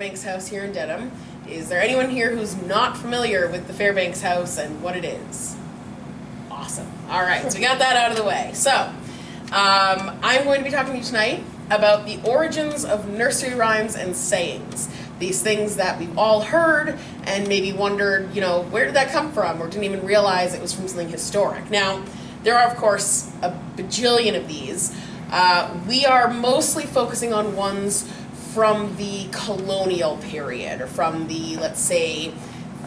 Fairbanks House here in Dedham. Is there anyone here who's not familiar with the Fairbanks House and what it is? Awesome. All right, so we got that out of the way. So, I'm going to be talking to you tonight about the origins of nursery rhymes and sayings. These things that we've all heard and maybe wondered, where did that come from, or didn't even realize it was from something historic. Now, there are, of course, a bajillion of these. We are mostly focusing on ones from the colonial period, or from the, let's say,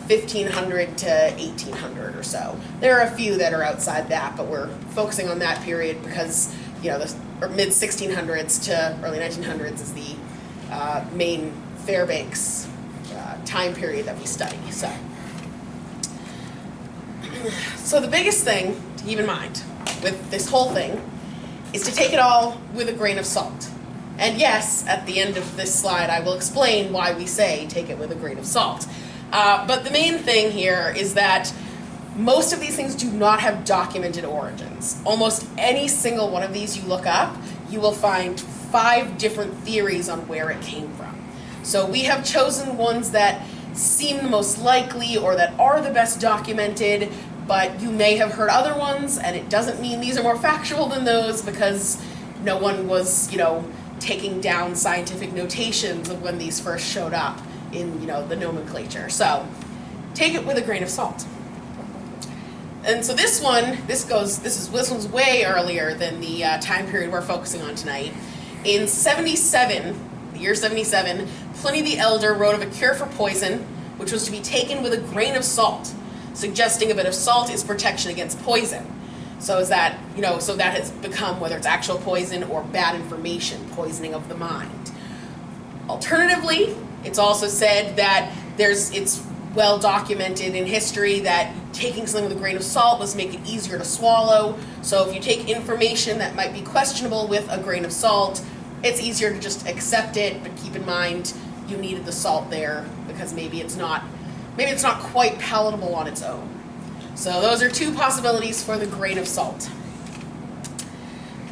1500 to 1800 or so. There are a few that are outside that, but we're focusing on that period because, the mid 1600s to early 1900s is the main Fairbanks time period that we study. So the biggest thing to keep in mind with this whole thing is to take it all with a grain of salt. And yes, at the end of this slide, I will explain why we say take it with a grain of salt. But the main thing here is that most of these things do not have documented origins. Almost any single one of these you look up, you will find 5 different theories on where it came from. So we have chosen ones that seem the most likely or that are the best documented, but you may have heard other ones, and it doesn't mean these are more factual than those because no one was, taking down scientific notations of when these first showed up in, the nomenclature. So take it with a grain of salt. And so this one's way earlier than the time period we're focusing on tonight. In 77, the year 77, Pliny the Elder wrote of a cure for poison, which was to be taken with a grain of salt, suggesting a bit of salt is protection against poison. So is that, so that has become, whether it's actual poison or bad information, poisoning of the mind. Alternatively, it's also said that it's well documented in history that taking something with a grain of salt was make it easier to swallow. So if you take information that might be questionable with a grain of salt, it's easier to just accept it, but keep in mind you needed the salt there because maybe it's not quite palatable on its own. So those are 2 possibilities for the grain of salt.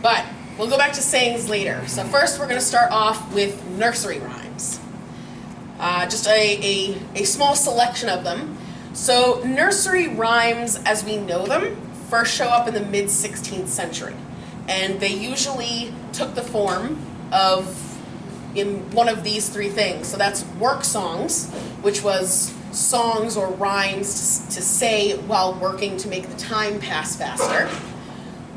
But we'll go back to sayings later. So first we're going to start off with nursery rhymes. Just a small selection of them. So nursery rhymes, as we know them, first show up in the mid-16th century. And they usually took the form of in one of these 3 things. So that's work songs, which was songs or rhymes to say while working to make the time pass faster,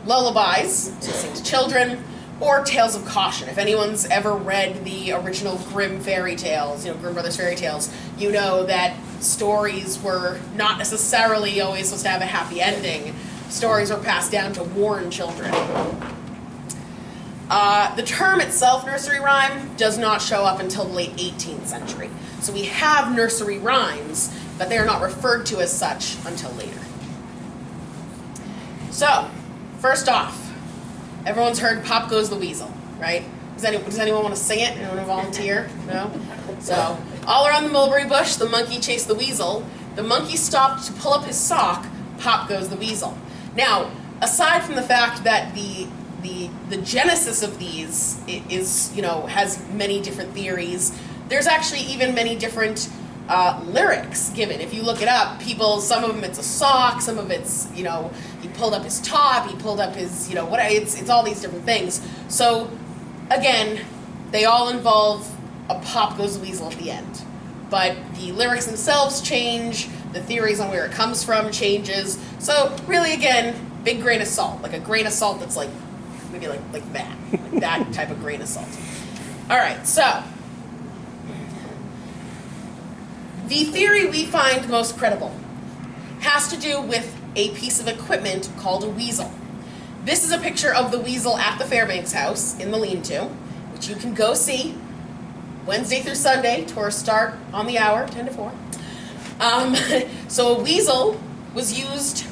lullabies to sing to children, or tales of caution. If anyone's ever read the original Grimm fairy tales, Grimm Brothers fairy tales, you know that stories were not necessarily always supposed to have a happy ending. Stories were passed down to warn children. The term itself, nursery rhyme, does not show up until the late 18th century. So we have nursery rhymes, but they are not referred to as such until later. So, first off, everyone's heard Pop Goes the Weasel, right? Does anyone want to sing it? Anyone want to volunteer? No? So, all around the mulberry bush, the monkey chased the weasel. The monkey stopped to pull up his sock. Pop goes the weasel. Now, aside from the fact that the genesis of these is, has many different theories, there's actually even many different lyrics given. If you look it up, some of them it's a sock, some of it's, he pulled up his top, he pulled up his, it's all these different things. So, again, they all involve a pop goes the weasel at the end. But the lyrics themselves change, the theories on where it comes from changes. So, really, again, big grain of salt. Like a grain of salt that's maybe like that type of grain of salt. All right, so the theory we find most credible has to do with a piece of equipment called a weasel. This is a picture of the weasel at the Fairbanks house in the lean-to, which you can go see Wednesday through Sunday. Tours start on the hour, 10 to 4. So a weasel was used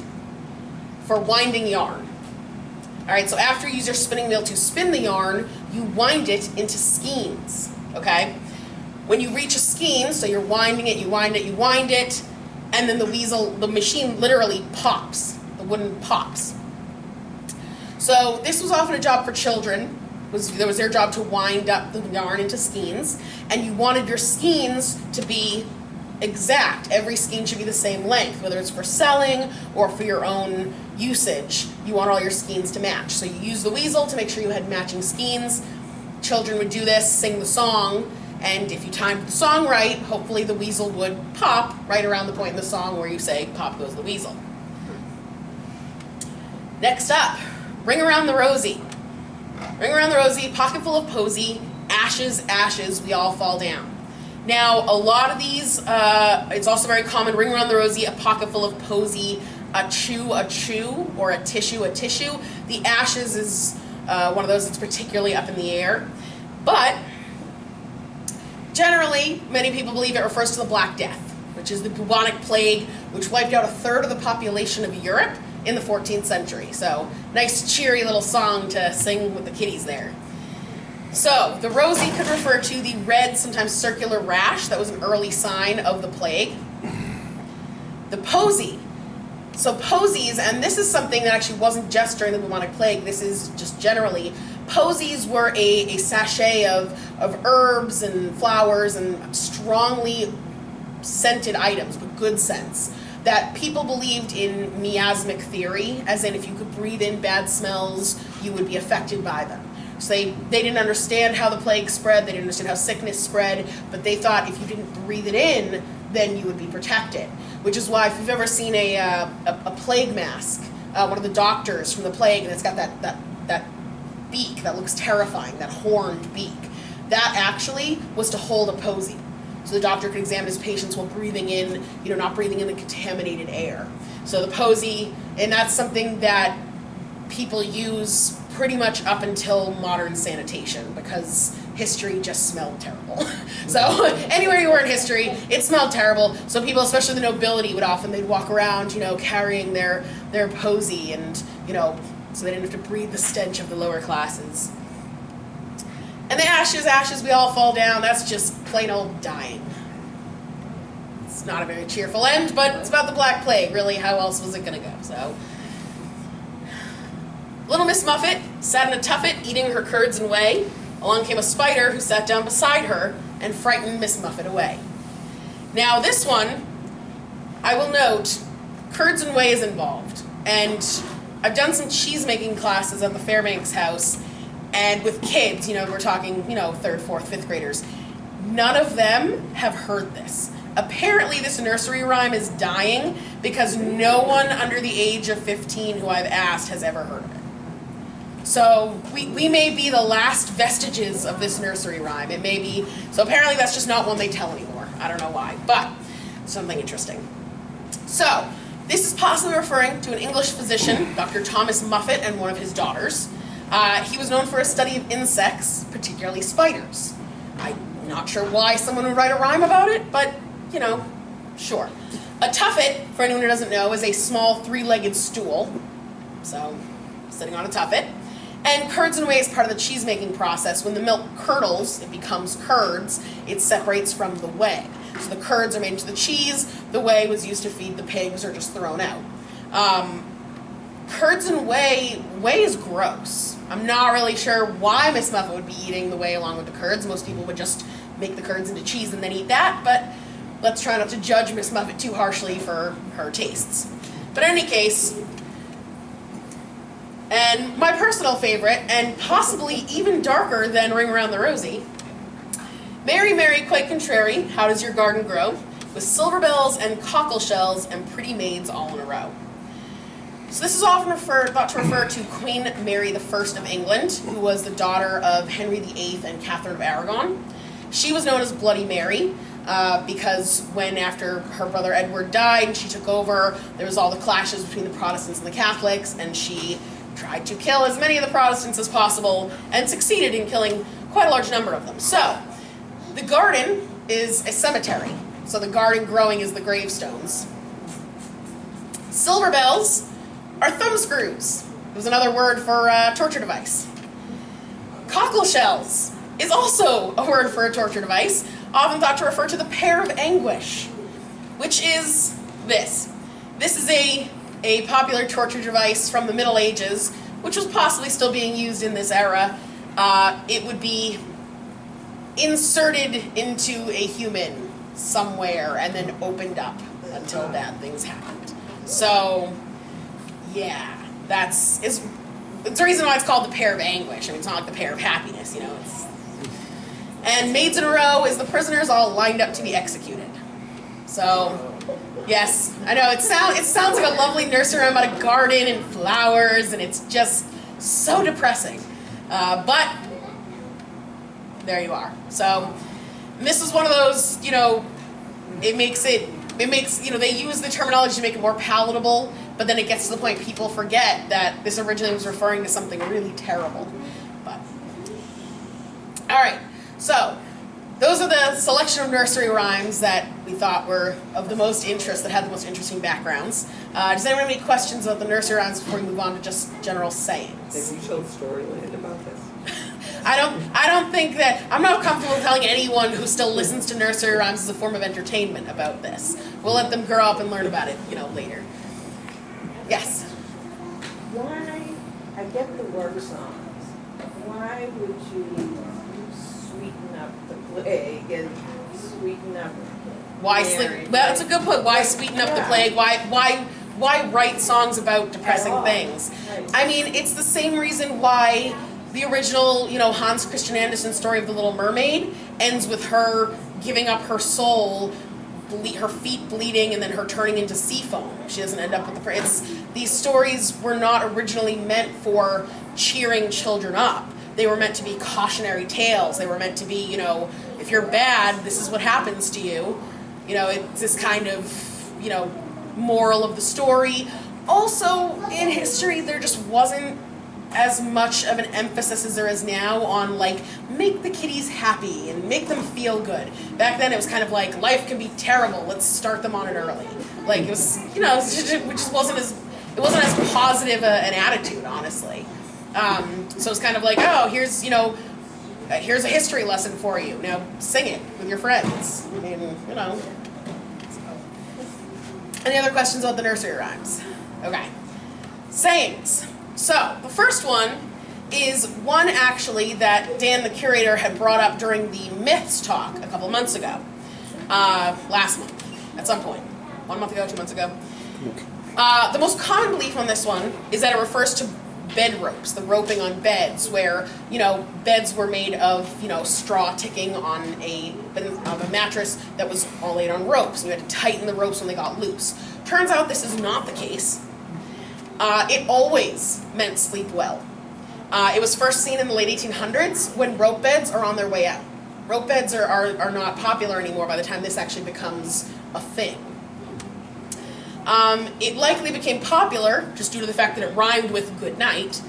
for winding yarn. All right, so after you use your spinning wheel to spin the yarn, you wind it into skeins, okay? When you reach a skein, so you're winding it, you wind it, and then the machine literally pops. The wooden pops. So this was often a job for children, was their job to wind up the yarn into skeins, and you wanted your skeins to be exact. Every skein should be the same length, whether it's for selling or for your own usage. You want all your skeins to match. So you use the weasel to make sure you had matching skeins. Children would do this, sing the song, and if you timed the song right, hopefully the weasel would pop right around the point in the song where you say, "Pop goes the weasel." Next up, ring around the rosy. Ring around the rosy, pocket full of posy, ashes, ashes, we all fall down. Now, a lot of these, it's also very common, ring around the rosy, a pocket full of posy, a chew, or a tissue, a tissue. The ashes is one of those that's particularly up in the air. But generally, many people believe it refers to the Black Death, which is the bubonic plague, which wiped out a third of the population of Europe in the 14th century. So, nice cheery little song to sing with the kiddies there. So, the rosy could refer to the red, sometimes circular rash that was an early sign of the plague. The posy. So posies, and this is something that actually wasn't just during the bubonic plague, this is just generally, posies were a sachet of herbs and flowers and strongly scented items with good scents that people believed in miasmic theory, as in if you could breathe in bad smells, you would be affected by them. So they didn't understand how the plague spread, they didn't understand how sickness spread, but they thought if you didn't breathe it in, then you would be protected. Which is why if you've ever seen a plague mask, one of the doctors from the plague, and it's got that beak that looks terrifying, that horned beak, that actually was to hold a posy. So the doctor could examine his patients while breathing in, not breathing in the contaminated air. So the posy, and that's something that people use pretty much up until modern sanitation, because history just smelled terrible. So anywhere you were in history, it smelled terrible. So people, especially the nobility, they'd walk around, carrying their posy, and so they didn't have to breathe the stench of the lower classes. And the ashes, we all fall down. That's just plain old dying. It's not a very cheerful end, but it's about the Black Plague. Really, how else was it going to go? So, little Miss Muffet sat in a tuffet eating her curds and whey. Along came a spider who sat down beside her and frightened Miss Muffet away. Now this one, I will note, curds and whey is involved. And I've done some cheese making classes at the Fairbanks house, and with kids, we're talking, 3rd, 4th, 5th graders. None of them have heard this. Apparently this nursery rhyme is dying because no one under the age of 15 who I've asked has ever heard of it. So we may be the last vestiges of this nursery rhyme. It may be, so apparently that's just not one they tell anymore. I don't know why, but something interesting. So this is possibly referring to an English physician, Dr. Thomas Muffet, and one of his daughters. He was known for his study of insects, particularly spiders. I'm not sure why someone would write a rhyme about it, but, sure. A tuffet, for anyone who doesn't know, is a small three-legged stool. So, sitting on a tuffet. And curds and whey is part of the cheese-making process. When the milk curdles, it becomes curds, it separates from the whey. So the curds are made into the cheese, the whey was used to feed the pigs or just thrown out. Curds and whey is gross. I'm not really sure why Miss Muffet would be eating the whey along with the curds. Most people would just make the curds into cheese and then eat that, but let's try not to judge Miss Muffet too harshly for her tastes. But in any case, and my personal favorite, and possibly even darker than Ring Around the Rosy, Mary, Mary, quite contrary, how does your garden grow? With silver bells and cockle shells and pretty maids all in a row. So this is often thought to refer to Queen Mary I of England, who was the daughter of Henry VIII and Catherine of Aragon. She was known as Bloody Mary because when after her brother Edward died and she took over, there was all the clashes between the Protestants and the Catholics, and she tried to kill as many of the Protestants as possible and succeeded in killing quite a large number of them. So the garden is a cemetery. So the garden growing is the gravestones. Silver bells are thumb screws. It was another word for torture device. Cockle shells is also a word for a torture device, often thought to refer to the pear of anguish, which is this. This is a popular torture device from the Middle Ages, which was possibly still being used in this era. it would be inserted into a human somewhere and then opened up until bad things happened. So, yeah, it's the reason why it's called the pear of anguish. I mean, it's not like the pear of happiness, you know. And maids in a row is the prisoners all lined up to be executed. So, yes, I know it sounds like a lovely nursery rhyme about a garden and flowers, and it's just so depressing. But there you are. So, this is one of those, you know, it makes, you know, they use the terminology to make it more palatable, but then it gets to the point people forget that this originally was referring to something really terrible. But, all right, so those are the selection of nursery rhymes that we thought were of the most interest, that had the most interesting backgrounds. Does anyone have any questions about the nursery rhymes before we move on to just general sayings? Have you told Storyland about this? I don't think that, I'm not comfortable telling anyone who still listens to nursery rhymes as a form of entertainment about this. We'll let them grow up and learn about it, you know, later. Yes? Why, I get the work songs, why would you sweeten up the plague and sweeten up Why sleep? Well, that's a good point. Why sweeten up the plague? Why write songs about depressing things? Right. I mean, it's the same reason why the original, you know, Hans Christian Andersen story of The Little Mermaid ends with her giving up her soul, her feet bleeding, and then her turning into sea foam. She doesn't end up with these stories were not originally meant for cheering children up. They were meant to be cautionary tales. They were meant to be, you know, if you're bad, this is what happens to you. You know, it's this kind of, you know, moral of the story. Also, in history, there just wasn't as much of an emphasis as there is now on, like, make the kiddies happy and make them feel good. Back then, it was kind of like, life can be terrible, let's start them on it early. Like, it was, you know, it just wasn't as positive an attitude, honestly. So it's kind of like, oh, here's, you know, here's a history lesson for you. Now, sing it with your friends. I mean, you know. Any other questions about the nursery rhymes? Okay. Sayings. So, the first one is one actually that Dan, the curator, had brought up during the Myths talk a couple months ago. Last month, at some point. 1 month ago, 2 months ago. The most common belief on this one is that it refers to bed ropes, the roping on beds, where, you know, beds were made of, you know, straw ticking on a mattress that was all laid on ropes. You had to tighten the ropes when they got loose. Turns out this is not the case. It always meant sleep well. It was first seen in the late 1800s when rope beds are on their way out. Rope beds are not popular anymore by the time this actually becomes a thing. It likely became popular just due to the fact that it rhymed with good night,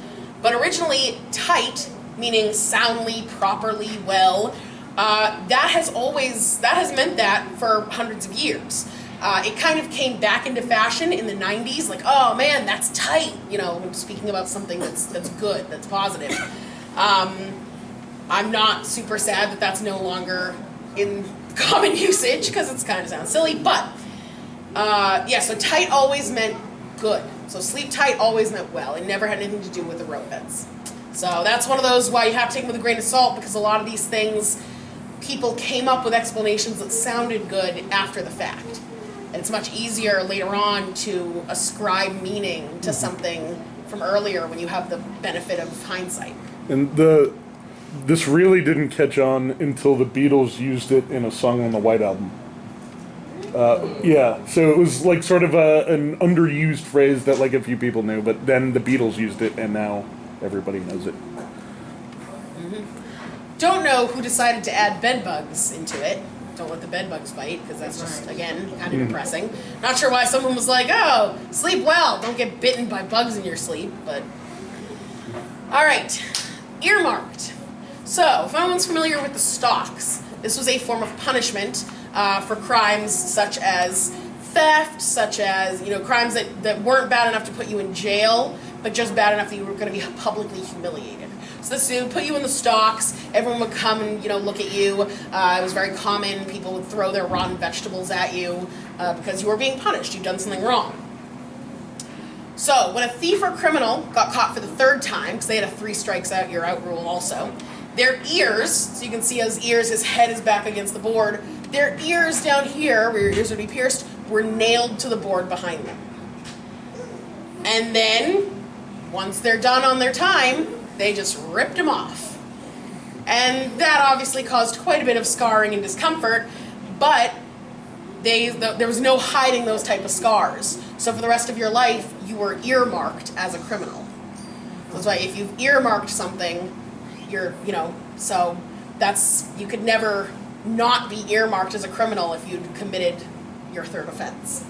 but originally tight, meaning soundly, properly, well, that has meant that for hundreds of years. It kind of came back into fashion in the 90s, like, oh man, that's tight, you know, speaking about something that's good, that's positive. I'm not super sad that that's no longer in common usage, because it's kind of sounds silly, but yeah, so tight always meant good. So sleep tight always meant well. It never had anything to do with the rope beds. So that's one of those why you have to take them with a grain of salt, because a lot of these things, people came up with explanations that sounded good after the fact. And it's much easier later on to ascribe meaning to something from earlier when you have the benefit of hindsight. And this really didn't catch on until the Beatles used it in a song on the White Album. Yeah, so it was like sort of an underused phrase that like a few people knew, but then the Beatles used it, and now everybody knows it. Mm-hmm. Don't know who decided to add bed bugs into it. Don't let the bed bugs bite, because that's just, again, kind of depressing. Not sure why someone was like, oh, sleep well, don't get bitten by bugs in your sleep, but... Alright, earmarked. So, if anyone's familiar with the stocks, this was a form of punishment for crimes such as theft, such as, you know, crimes that weren't bad enough to put you in jail, but just bad enough that you were going to be publicly humiliated. So this would put you in the stocks, everyone would come and, you know, look at you. It was very common, people would throw their rotten vegetables at you because you were being punished, you'd done something wrong. So when a thief or criminal got caught for the third time, because they had a 3 strikes out, you're out rule also, their ears, so you can see his ears, his head is back against the board, their ears down here, where your ears would be pierced, were nailed to the board behind them. And then, once they're done on their time, they just ripped them off. And that obviously caused quite a bit of scarring and discomfort, but there was no hiding those type of scars. So for the rest of your life, you were earmarked as a criminal. That's why if you've earmarked something, so you could never not be earmarked as a criminal if you'd committed your 3rd offense.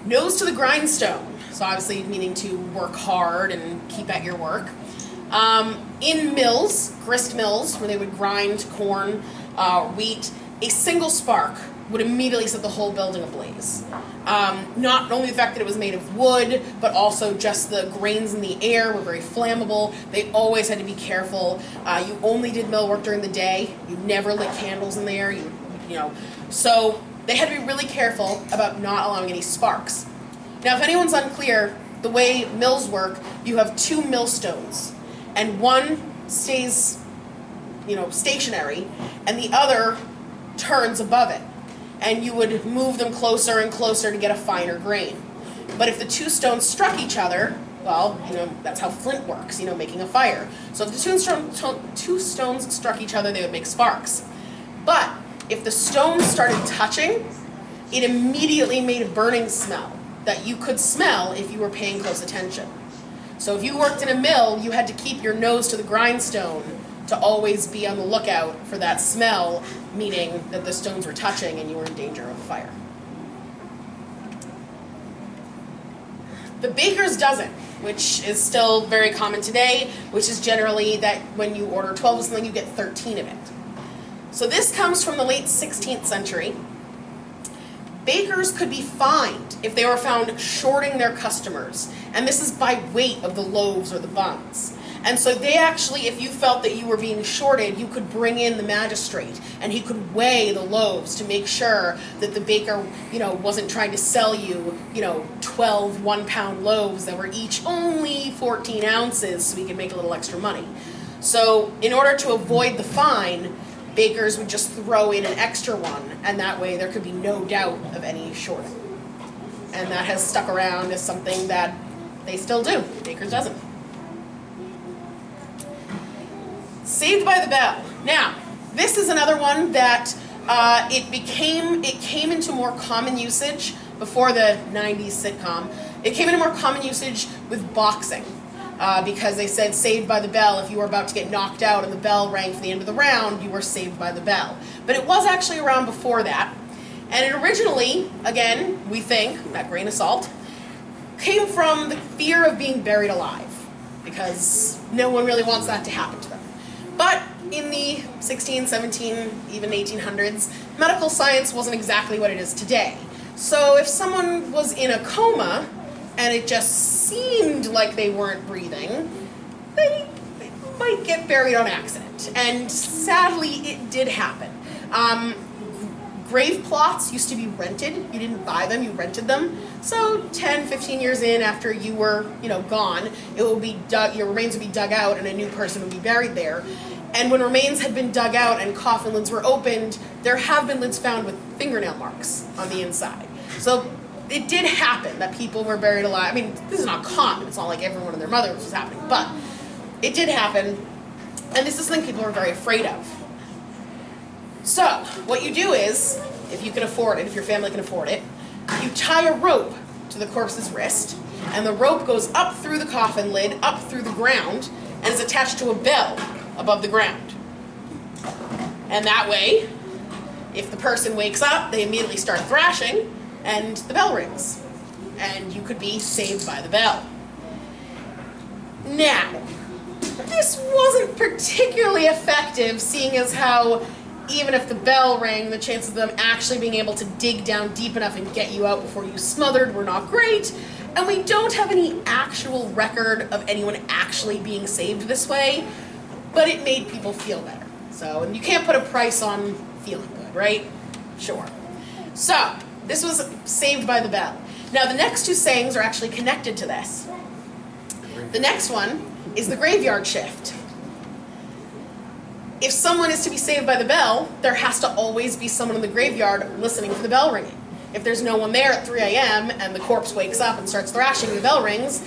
Nose to the grindstone. So obviously meaning to work hard and keep at your work. In mills, grist mills, where they would grind corn, wheat, a single spark would immediately set the whole building ablaze. Not only the fact that it was made of wood, but also just the grains in the air were very flammable. They always had to be careful. You only did mill work during the day. You never lit candles in there. So they had to be really careful about not allowing any sparks. Now, if anyone's unclear, the way mills work, you have 2 millstones, and one stays, stationary, and the other turns above it. And you would move them closer and closer to get a finer grain. But if the 2 stones struck each other, well, that's how flint works, making a fire. So if the 2 stones struck each other, they would make sparks. But if the stones started touching, it immediately made a burning smell that you could smell if you were paying close attention. So if you worked in a mill, you had to keep your nose to the grindstone to always be on the lookout for that smell, meaning that the stones were touching and you were in danger of a fire. The baker's dozen, which is still very common today, which is generally that when you order 12 of something, you get 13 of it. So this comes from the late 16th century. Bakers could be fined if they were found shorting their customers, and this is by weight of the loaves or the buns. And so they actually, if you felt that you were being shorted, you could bring in the magistrate, and he could weigh the loaves to make sure that the baker, wasn't trying to sell you, 12 1-pound loaves that were each only 14 ounces so he could make a little extra money. So in order to avoid the fine, bakers would just throw in an extra one, and that way there could be no doubt of any shorting. And that has stuck around as something that they still do. Baker's dozen. Saved by the Bell. Now, this is another one that it came into more common usage before the 90s sitcom. It came into more common usage with boxing. Because they said saved by the bell. If you were about to get knocked out and the bell rang for the end of the round, you were saved by the bell. But it was actually around before that. And it originally, again, we think, that grain of salt, came from the fear of being buried alive. Because no one really wants that to happen to them. But in the 16, 17, even 1800s, medical science wasn't exactly what it is today. So if someone was in a coma, and it just seemed like they weren't breathing, they might get buried on accident. And sadly, it did happen. Grave plots used to be rented. You didn't buy them, you rented them. So 10, 15 years in after you were, gone, it will be your remains would be dug out and a new person would be buried there. And when remains had been dug out and coffin lids were opened, there have been lids found with fingernail marks on the inside. So it did happen that people were buried alive. I mean, this is not common. It's not like everyone and their mother was happening, but it did happen, and this is something people are very afraid of. So, what you do is, if you can afford it, if your family can afford it, you tie a rope to the corpse's wrist, and the rope goes up through the coffin lid, up through the ground, and is attached to a bell above the ground. And that way, if the person wakes up, they immediately start thrashing, and the bell rings, and you could be saved by the bell. Now, this wasn't particularly effective, seeing as how even if the bell rang, the chances of them actually being able to dig down deep enough and get you out before you smothered were not great, and we don't have any actual record of anyone actually being saved this way, but it made people feel better. So, and you can't put a price on feeling good, right? Sure. So, this was saved by the bell. Now the next two sayings are actually connected to this. The next one is the graveyard shift. If someone is to be saved by the bell, there has to always be someone in the graveyard listening for the bell ringing. If there's no one there at 3 a.m. and the corpse wakes up and starts thrashing, the bell rings,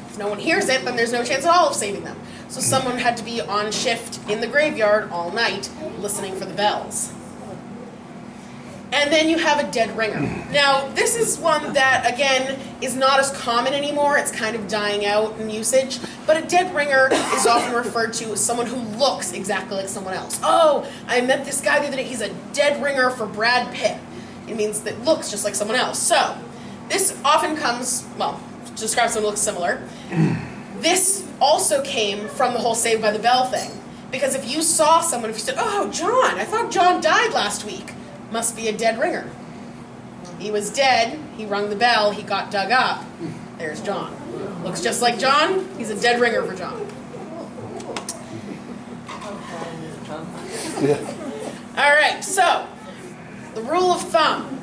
if no one hears it, then there's no chance at all of saving them. So someone had to be on shift in the graveyard all night, listening for the bells. And then you have a dead ringer. Now, this is one that, again, is not as common anymore. It's kind of dying out in usage. But a dead ringer is often referred to as someone who looks exactly like someone else. Oh, I met this guy the other day. He's a dead ringer for Brad Pitt. It means that looks just like someone else. So, this often comes, well, to describe someone who looks similar. This also came from the whole Saved by the Bell thing. Because if you saw someone, if you said, oh, John, I thought John died last week. Must be a dead ringer. He was dead, he rung the bell, he got dug up. There's John. Looks just like John, he's a dead ringer for John. Alright, so, the rule of thumb.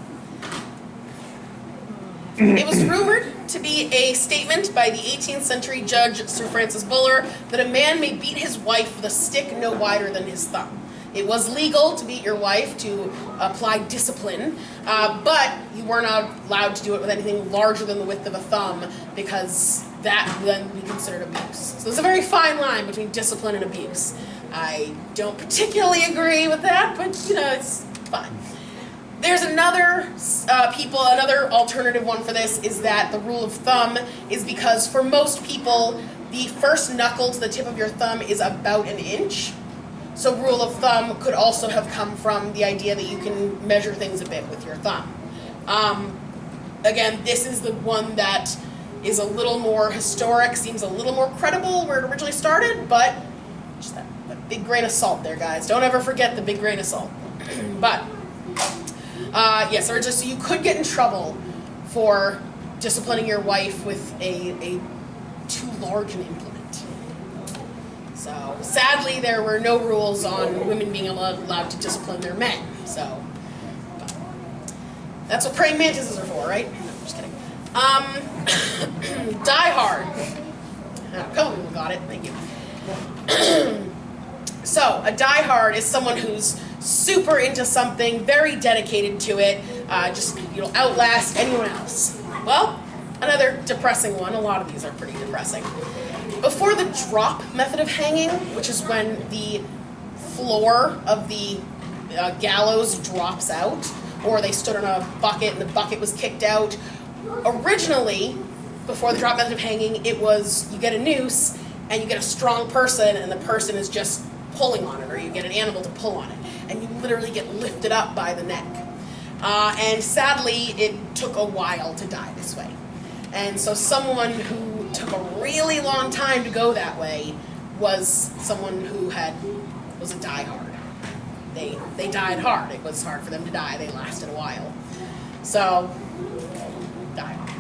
It was rumored to be a statement by the 18th century judge Sir Francis Buller that a man may beat his wife with a stick no wider than his thumb. It was legal to beat your wife, to apply discipline, but you were not allowed to do it with anything larger than the width of a thumb, because that would then be considered abuse. So there's a very fine line between discipline and abuse. I don't particularly agree with that, but you know, it's fine. There's another another alternative one for this is that the rule of thumb is because for most people, the first knuckle to the tip of your thumb is about an inch. So rule of thumb could also have come from the idea that you can measure things a bit with your thumb. Again, this is the one that is a little more historic, seems a little more credible where it originally started, but just that big grain of salt there, guys. Don't ever forget the big grain of salt. But, yes, originally, so you could get in trouble for disciplining your wife with a too large an implement. So, sadly, there were no rules on women being allowed to discipline their men. So, that's what praying mantises are for, right? No, just kidding. Die Hard. A couple people got it. Thank you. So, a diehard is someone who's super into something, very dedicated to it, just outlast anyone else. Well, another depressing one. A lot of these are pretty depressing. Before the drop method of hanging, which is when the floor of the gallows drops out, or they stood on a bucket and the bucket was kicked out, originally, before the drop method of hanging, it was you get a noose and you get a strong person and the person is just pulling on it, or you get an animal to pull on it, and you literally get lifted up by the neck. And sadly, it took a while to die this way. And so someone who took a really long time to go that way was someone who was a diehard. They died hard. It was hard for them to die. They lasted a while. So, die hard.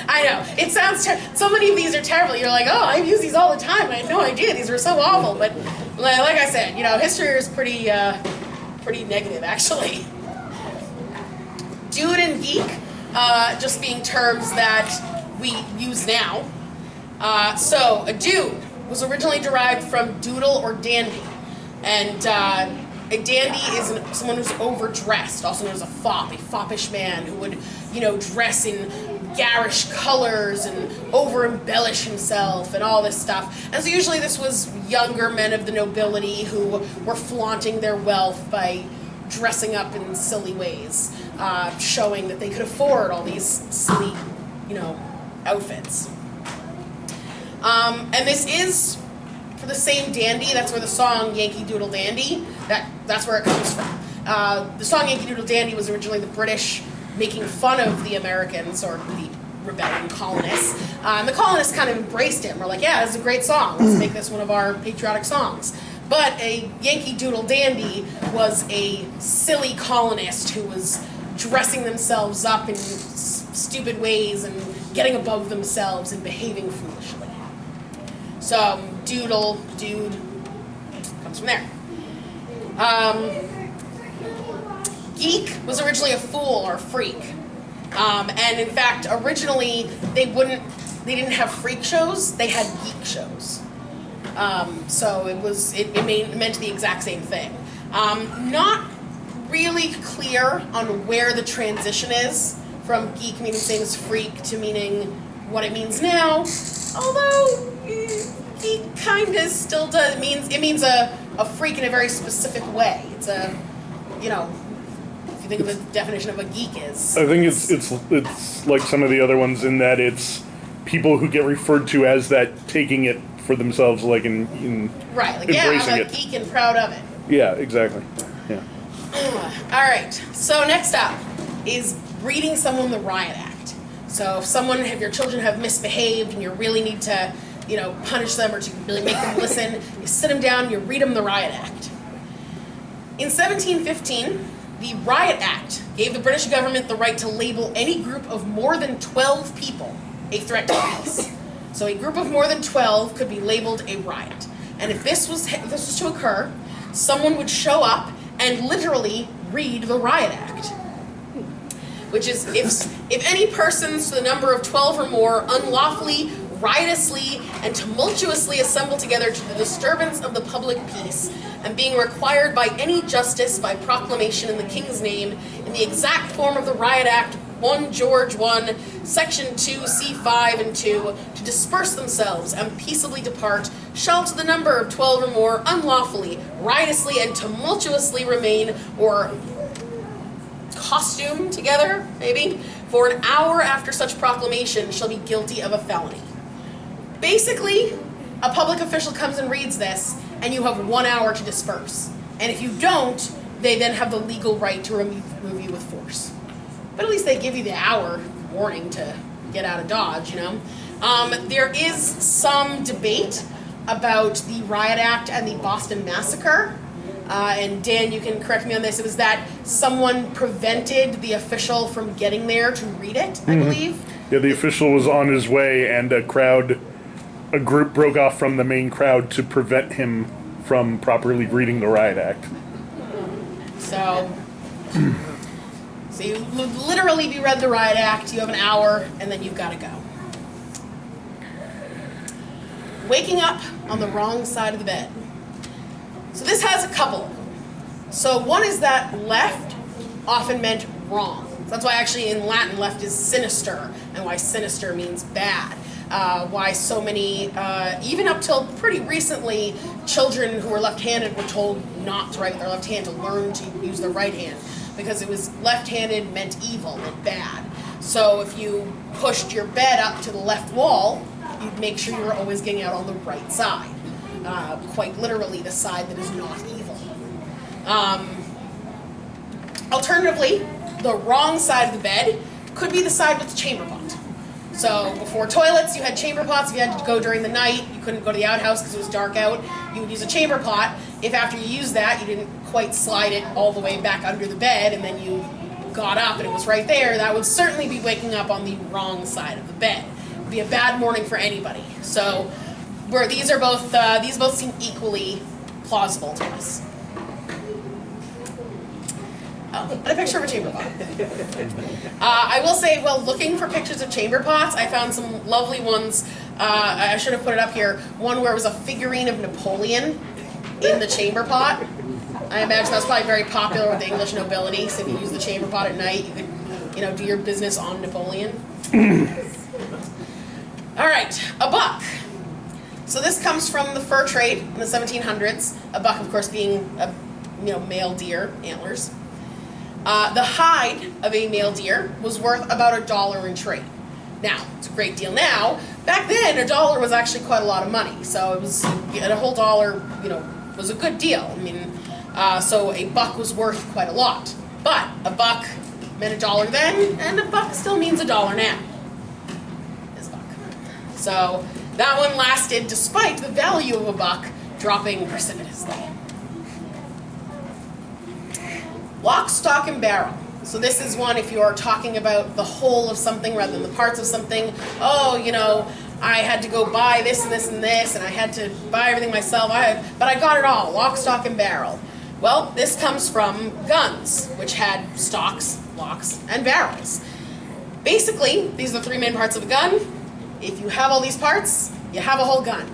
I know, it sounds so many of these are terrible. You're like, oh, I use these all the time. I had no idea these were so awful. But like I said, history is pretty negative, actually. Dude and geek, just being terms that we use now. So a dude was originally derived from doodle or dandy. And a dandy is someone who's overdressed, also known as a foppish man who would, dress in garish colors and over-embellish himself and all this stuff. And so usually this was younger men of the nobility who were flaunting their wealth by dressing up in silly ways, showing that they could afford all these silly, outfits. And this is for the same dandy. That's where the song Yankee Doodle Dandy, that's where it comes from. The song Yankee Doodle Dandy was originally the British making fun of the Americans, or the rebellion colonists. And the colonists kind of embraced it. We're like, yeah, this is a great song. Let's make this one of our patriotic songs. But a Yankee Doodle Dandy was a silly colonist who was dressing themselves up in stupid ways and getting above themselves and behaving foolishly. So, doodle, dude, comes from there. Geek was originally a fool or a freak. And in fact, originally they didn't have freak shows, they had geek shows. So it meant the exact same thing. Not really clear on where the transition is from geek meaning same as freak to meaning what it means now. Although geek kind of still does. It means a freak in a very specific way. It's a, you know, if you think of the definition of a geek is. I think it's like some of the other ones in that it's people who get referred to as that, taking it for themselves, like in right, like embracing I'm a it. geek and proud of it. Yeah, exactly. Yeah. All right, so next up is reading someone the riot act. So if your children have misbehaved and you really need to, punish them or to really make them listen, you sit them down, you read them the riot act. In 1715, the Riot Act gave the British government the right to label any group of more than 12 people a threat to peace. So a group of more than 12 could be labeled a riot. And if this was to occur, someone would show up and literally read the Riot Act. Which is, if any persons to the number of 12 or more unlawfully, riotously, and tumultuously assemble together to the disturbance of the public peace, and being required by any justice by proclamation in the King's name, in the exact form of the Riot Act 1 George 1, Section 2, C5 and 2, to disperse themselves and peaceably depart, shall to the number of 12 or more unlawfully, riotously, and tumultuously remain, or costume together, maybe, for an hour after such proclamation shall be guilty of a felony. Basically, a public official comes and reads this, and you have 1 hour to disperse. And if you don't, they then have the legal right to remove you with force. But at least they give you the hour warning to get out of Dodge, There is some debate about the Riot Act and the Boston Massacre. And Dan, you can correct me on this. It was that someone prevented the official from getting there to read it, I believe. Yeah, the official was on his way, and a group broke off from the main crowd to prevent him from properly reading the Riot Act. So you literally be read the Riot Act, you have an hour, and then you've got to go. Waking up on the wrong side of the bed. So this has a couple of them. So one is that left often meant wrong. So that's why actually in Latin left is sinister, and why sinister means bad. Why so many, even up till pretty recently, children who were left-handed were told not to write with their left hand, to learn to use their right hand. Because it was left-handed meant evil, meant bad. So if you pushed your bed up to the left wall, you'd make sure you were always getting out on the right side. Quite literally the side that is not evil. Alternatively, the wrong side of the bed could be the side with the chamber pot. So before toilets, you had chamber pots. If you had to go during the night, you couldn't go to the outhouse because it was dark out, you would use a chamber pot. If after you used that, you didn't quite slide it all the way back under the bed, and then you got up and it was right there, that would certainly be waking up on the wrong side of the bed. It would be a bad morning for anybody. So these both seem equally plausible to us. Oh, and a picture of a chamber pot. I will say, while looking for pictures of chamber pots, I found some lovely ones. I should have put it up here. One where it was a figurine of Napoleon in the chamber pot. I imagine that's probably very popular with the English nobility, so if you use the chamber pot at night, you could, do your business on Napoleon. All right, a buck. So this comes from the fur trade in the 1700s. A buck, of course, being a male deer, antlers. The hide of a male deer was worth about $1 in trade. Now, it's a great deal now. Back then, $1 was actually quite a lot of money. So it was, a whole dollar, was a good deal. I mean, so a buck was worth quite a lot. But a buck meant $1 then, and a buck still means $1 now. Is a buck. So that one lasted despite the value of a buck dropping precipitously. Lock, stock, and barrel. So this is one if you're talking about the whole of something rather than the parts of something. Oh, I had to go buy this and this and this, and I had to buy everything myself. But I got it all, lock, stock, and barrel. Well, this comes from guns, which had stocks, locks, and barrels. Basically, these are the three main parts of a gun. If you have all these parts, you have a whole gun.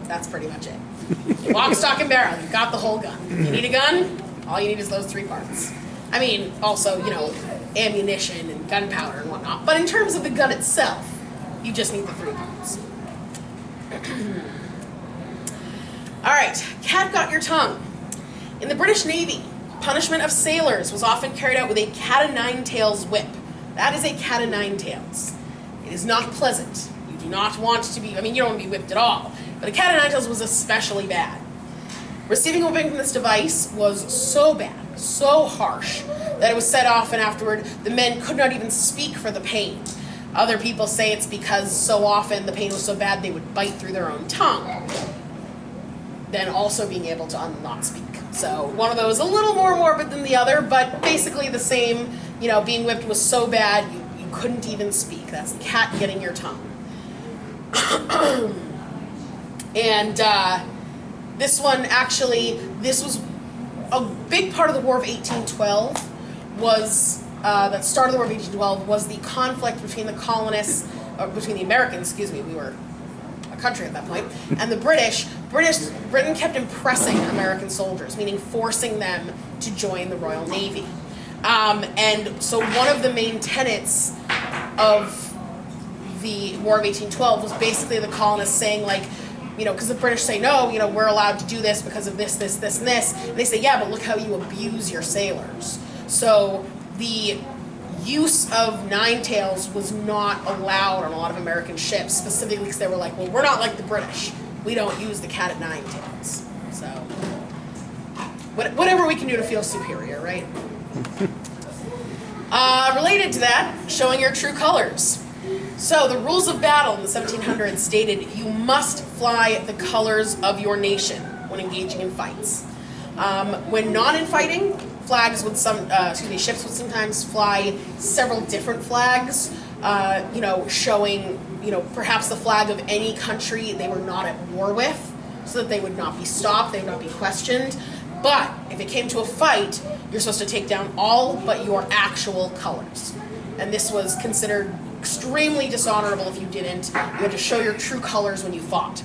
That's pretty much it. Lock, stock, and barrel, you've got the whole gun. If you need a gun, all you need is those three parts. I mean, also, you know, ammunition and gunpowder and whatnot. But in terms of the gun itself, you just need the three parts. All right, cat got your tongue. In the British Navy, punishment of sailors was often carried out with a cat-o'-nine-tails whip. That is a cat-o'-nine-tails. It is not pleasant. You do not want to be, I mean, you don't want to be whipped at all, but a cat-o'-nine-tails was especially bad. Receiving a whipping from this device was so bad, so harsh, that it was said often afterward the men could not even speak for the pain. Other people say it's because so often the pain was so bad they would bite through their own tongue, then also being able to not speak. So one of those a little more morbid than the other, but basically the same. You know, being whipped was so bad you couldn't even speak. That's the cat getting your tongue. And this one actually, this was a big part of the War of 1812. Was that started the War of 1812 was the conflict between the colonists, or between the Americans. Excuse me, we were a country at that point, and the British. Britain kept impressing American soldiers, meaning forcing them to join the Royal Navy. And so one of the main tenets of the War of 1812 was basically the colonists saying, like, you know, because the British say, no, you know, we're allowed to do this because of this, this, this, and this. And they say, yeah, but look how you abuse your sailors. So the use of nine-tails was not allowed on a lot of American ships, specifically because they were like, well, we're not like the British. We don't use the cat at nine-tails. So whatever we can do to feel superior, right? Related to that, showing your true colors. So the rules of battle in the 1700s stated you must fly the colors of your nation when engaging in fights. When not in fighting, flags would ships would sometimes fly several different flags, you know, showing, you know, perhaps the flag of any country they were not at war with, so that they would not be stopped, they would not be questioned. But if it came to a fight, you're supposed to take down all but your actual colors. And this was considered extremely dishonorable if you didn't. You had to show your true colors when you fought.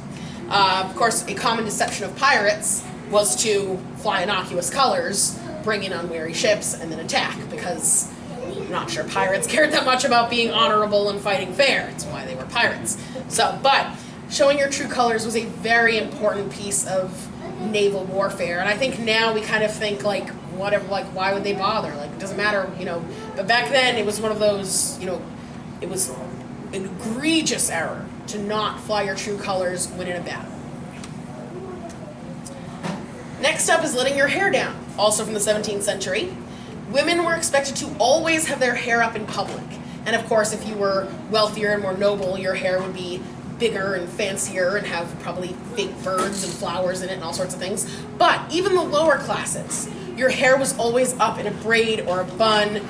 Of course, a common deception of pirates was to fly innocuous colors, bring in unwary ships, and then attack, because I'm not sure pirates cared that much about being honorable and fighting fair. It's why they were pirates. So, but showing your true colors was a very important piece of naval warfare, and I think now we kind of think like, whatever, like, why would they bother? Like, it doesn't matter, you know. But back then, it was one of those, you know, it was an egregious error to not fly your true colors when in a battle. Next up is letting your hair down, also from the 17th century. Women were expected to always have their hair up in public. And of course, if you were wealthier and more noble, your hair would be bigger and fancier and have probably fake birds and flowers in it and all sorts of things. But even the lower classes, your hair was always up in a braid or a bun.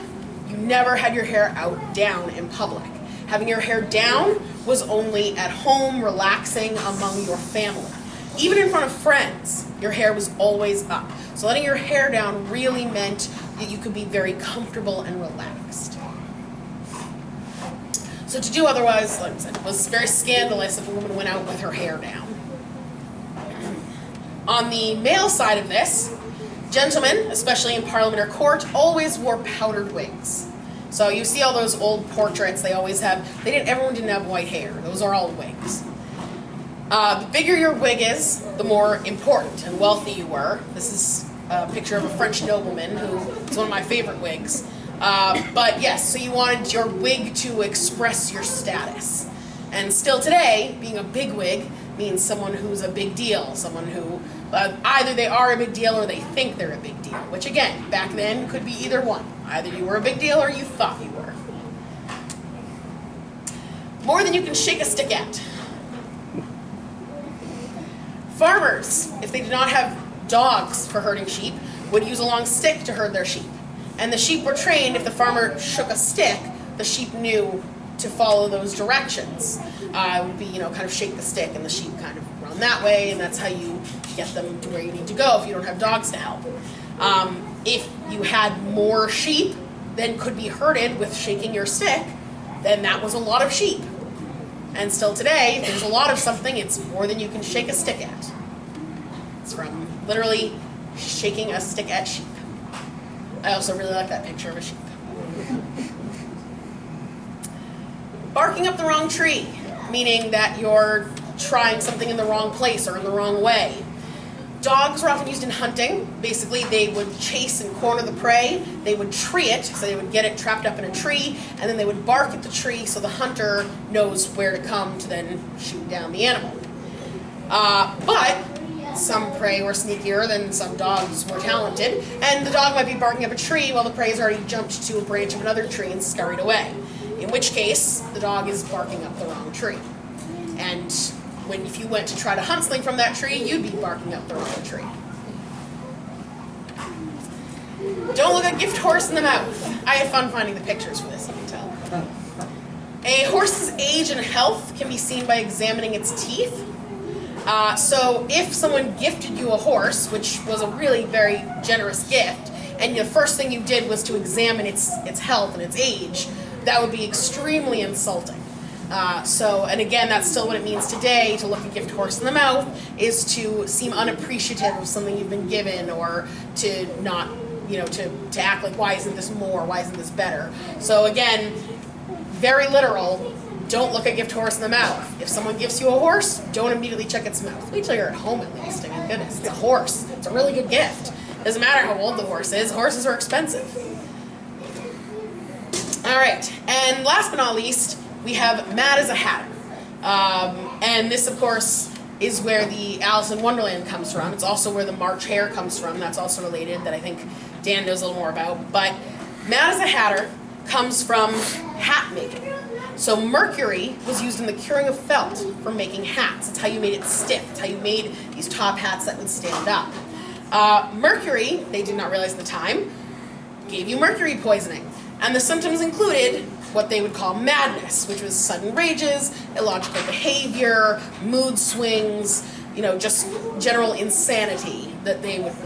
You never had your hair out down in public. Having your hair down was only at home, relaxing among your family. Even in front of friends, your hair was always up. So letting your hair down really meant that you could be very comfortable and relaxed. So to do otherwise, like I said, was very scandalous if a woman went out with her hair down. On the male side of this, gentlemen, especially in Parliament or court, always wore powdered wigs. So you see all those old portraits, they always have, everyone didn't have white hair. Those are all wigs. The bigger your wig is, the more important and wealthy you were. This is a picture of a French nobleman who is one of my favorite wigs. But yes, so you wanted your wig to express your status. And still today, being a big wig means someone who's a big deal, someone who either they are a big deal or they think they're a big deal, which again, back then could be either one. Either you were a big deal or you thought you were. More than you can shake a stick at. Farmers, if they did not have dogs for herding sheep, would use a long stick to herd their sheep. And the sheep were trained, if the farmer shook a stick, the sheep knew to follow those directions. It would be, you know, kind of shake the stick and the sheep kind of run that way, and that's how you get them to where you need to go if you don't have dogs to help. If you had more sheep, then could be herded with shaking your stick, then that was a lot of sheep. And still today, if there's a lot of something, it's more than you can shake a stick at. It's from literally shaking a stick at sheep. I also really like that picture of a sheep. Barking up the wrong tree, meaning that you're trying something in the wrong place or in the wrong way. Dogs were often used in hunting. Basically, they would chase and corner the prey. They would tree it, so they would get it trapped up in a tree, and then they would bark at the tree so the hunter knows where to come to then shoot down the animal. But some prey were sneakier than some dogs were talented, and the dog might be barking up a tree while the prey has already jumped to a branch of another tree and scurried away. In which case, the dog is barking up the wrong tree. And if you went to try to hunt something from that tree, you'd be barking up the wrong tree. Don't look a gift horse in the mouth. I had fun finding the pictures for this, I can tell. A horse's age and health can be seen by examining its teeth. So if someone gifted you a horse, which was a really very generous gift, and the first thing you did was to examine its health and its age, that would be extremely insulting. And again, that's still what it means today to look a gift horse in the mouth, is to seem unappreciative of something you've been given, or to not, to act like, why isn't this more, why isn't this better? So again, very literal, don't look a gift horse in the mouth. If someone gives you a horse, don't immediately check its mouth. Wait till you're at home at least, I mean, goodness, it's a horse. It's a really good gift. Doesn't matter how old the horse is, horses are expensive. All right, and last but not least, we have Mad as a Hatter. And this, of course, is where the Alice in Wonderland comes from. It's also where the March Hare comes from. That's also related, that I think Dan knows a little more about. But Mad as a Hatter comes from hat making. So mercury was used in the curing of felt for making hats. It's how you made it stiff. It's how you made these top hats that would stand up. Mercury, they did not realize at the time, gave you mercury poisoning. And the symptoms included what they would call madness, which was sudden rages, illogical behavior, mood swings, just general insanity,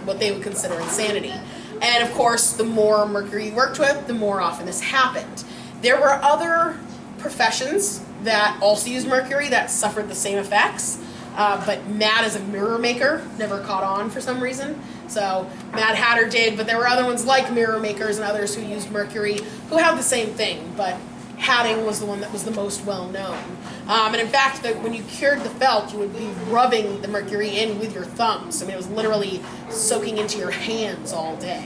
what they would consider insanity. And of course, the more mercury you worked with, the more often this happened. There were other professions that also used mercury that suffered the same effects, but Mad as a mirror maker never caught on for some reason. So Mad Hatter did, but there were other ones like mirror makers and others who used mercury who had the same thing, but hatting was the one that was the most well known. And in fact, when you cured the felt, you would be rubbing the mercury in with your thumbs. I mean, it was literally soaking into your hands all day.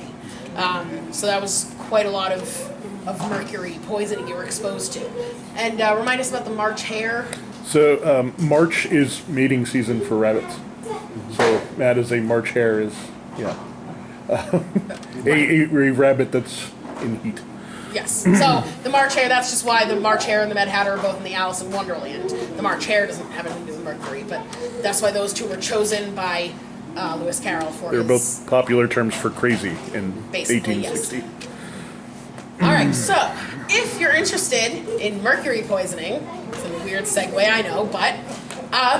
So that was quite a lot of mercury poisoning you were exposed to. And remind us about the March Hare. So March is mating season for rabbits. So Mad as a March Hare is, a rabbit that's in heat. Yes. So the March Hare, that's just why the March Hare and the Mad Hatter are both in the Alice in Wonderland. The March Hare doesn't have anything to do with mercury, but that's why those two were chosen by Lewis Carroll for They're both popular terms for crazy in 1860. Yes. All right, so if you're interested in mercury poisoning, it's a weird segue, I know, but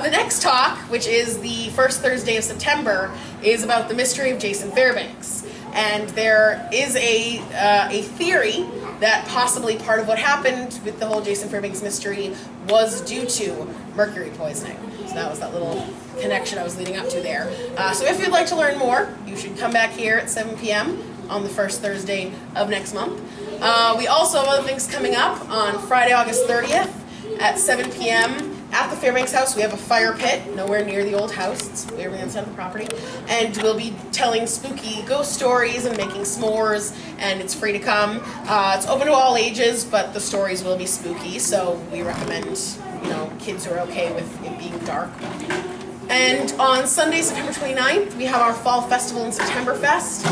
the next talk, which is the first Thursday of September, is about the mystery of Jason Fairbanks. And there is a theory that possibly part of what happened with the whole Jason Fairbanks mystery was due to mercury poisoning. So that was that little connection I was leading up to there. So if you'd like to learn more, you should come back here at 7 p.m. on the first Thursday of next month. We also have other things coming up on Friday, August 30th at 7 p.m. At the Fairbanks house. We have a fire pit nowhere near the old house. It's way over the inside of the property. And we'll be telling spooky ghost stories and making s'mores, and it's free to come. It's open to all ages, but the stories will be spooky, so we recommend, kids who are okay with it being dark. And on Sunday, September 29th, we have our Fall Festival and September Fest.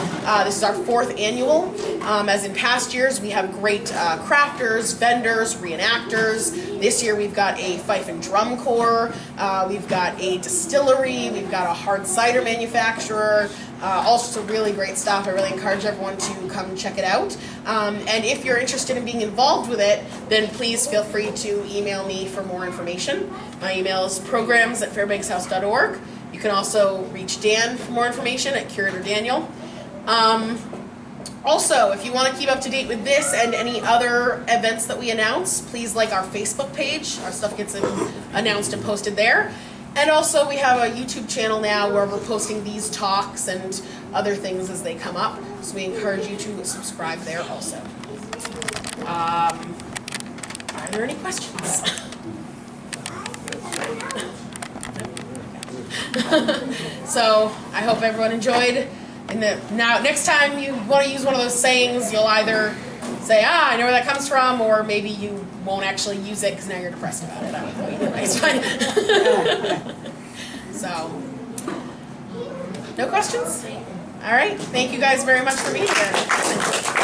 This is our 4th annual. As in past years, we have great crafters, vendors, reenactors. This year we've got a fife and drum corps, we've got a distillery, we've got a hard cider manufacturer, all sorts of really great stuff. I really encourage everyone to come check it out. And if you're interested in being involved with it, then please feel free to email me for more information. My email is programs@fairbankshouse.org. You can also reach Dan for more information at Curator Daniel. Also, if you want to keep up to date with this and any other events that we announce, please like our Facebook page. Our stuff gets announced and posted there. And also, we have a YouTube channel now where we're posting these talks and other things as they come up. So we encourage you to subscribe there also. Are there any questions? So I hope everyone enjoyed. And now, next time you want to use one of those sayings, you'll either say, I know where that comes from, or maybe you won't actually use it because now you're depressed about it. I don't know, either way, it's fine. So, no questions? All right, thank you guys very much for being here.